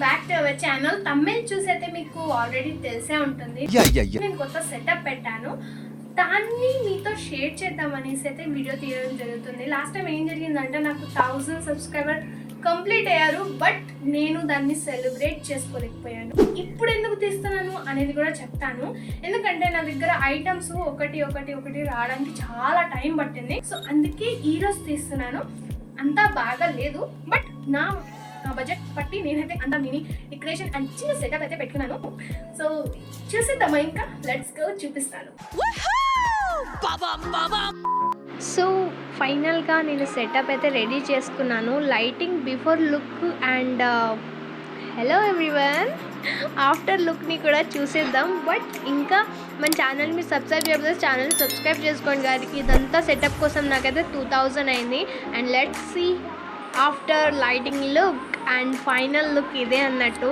Back to our channel. Tamil చూసైతే మీకు already తెలిసే ఉంటుంది. నేను కొత్త సెటప్ పెట్టాను, దాన్ని మీతో షేర్ చేద్దాం అనేసి అయితే వీడియో తీయడం జరుగుతుంది. లాస్ట్ టైం ఏం జరిగిందంటే నాకు 1000 సబ్స్క్రైబర్ కంప్లీట్ అయ్యారు, బట్ నేను దాన్ని సెలబ్రేట్ చేసుకోలేకపోయాను. ఇప్పుడు ఎందుకు తీస్తున్నాను అనేది కూడా చెప్తాను. ఎందుకంటే నా దగ్గర ఐటమ్స్ ఒకటి రావడానికి చాలా టైం పట్టింది. సో అందుకే ఈరోజు తీస్తున్నాను. అంతా బాగా లేదు, బట్ నా బడ్జెట్ బట్టి నేనైతే అంతా మినీ డెకరేషన్ అండ్ చిన్న సెటప్ అయితే పెట్టుకున్నాను. సో చూసేద్దామా? ఇంకా లెట్స్ గో, చూపిస్తాను. సో ఫైనల్గా నేను సెటప్ అయితే రెడీ చేసుకున్నాను. Lighting, before look and hello everyone, after లుక్ని కూడా చూసేద్దాం. బట్ ఇంకా మన ఛానల్ మీరు సబ్స్క్రైబ్ చేయకపోతే ఛానల్ సబ్స్క్రైబ్ చేసుకోండి గారికి. ఇదంతా సెటప్ కోసం నాకైతే 2000 అయింది. And let's see after lighting look and final look ఇదే అన్నట్టు.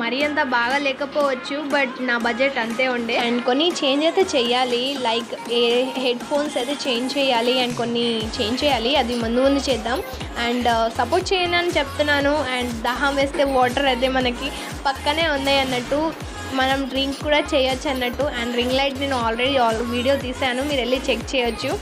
మరీ అంత బాగా లేకపోవచ్చు, బట్ నా బడ్జెట్ అంతే ఉండే. అండ్ కొన్ని చేంజ్ అయితే చేయాలి, లైక్ హెడ్ ఫోన్స్ అయితే చేంజ్ చేయాలి అండ్ కొన్ని చేంజ్ చేయాలి. అది ముందు చేద్దాం. అండ్ సపోర్ట్ చేయను అని చెప్తున్నాను. అండ్ దాహం వేస్తే వాటర్ అయితే మనకి పక్కనే ఉన్నాయి అన్నట్టు, మనం డ్రింక్ కూడా చేయొచ్చు అన్నట్టు. అండ్ రింగ్ లైట్ నేను ఆల్రెడీ వీడియో తీసాను, మీరు వెళ్ళి చెక్ చేయొచ్చు.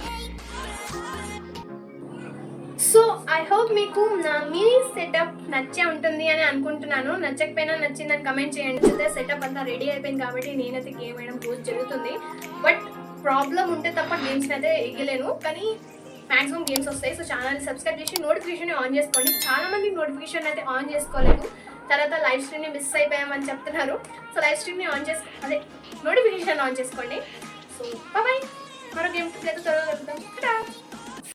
సో ఐ హోప్ మీకు నా మినీ సెటప్ నచ్చే ఉంటుంది అని అనుకుంటున్నాను. నచ్చకపోయినా నచ్చిందని కమెంట్ చేయండి. సెటప్ అంతా రెడీ అయిపోయింది కాబట్టి నేనైతే గేమ్ వేయడం రోజు జరుగుతుంది. బట్ ప్రాబ్లం ఉంటే తప్ప గేమ్స్ని అయితే ఎగలేను, కానీ మ్యాక్సిమం గేమ్స్ వస్తాయి. సో ఛానల్ సబ్స్క్రైబ్ చేసి నోటిఫికేషన్ ఆన్ చేసుకోండి. చాలా మంది నోటిఫికేషన్ అయితే ఆన్ చేసుకోలేదు, తర్వాత లైవ్ స్ట్రీమ్ని మిస్ అయిపోయామని చెప్తున్నారు. సో లైవ్ స్ట్రీమ్ని నోటిఫికేషన్ ఆన్ చేసుకోండి. సో బాయ్, మరో గేమ్ త్వరగా కలుద్దాం.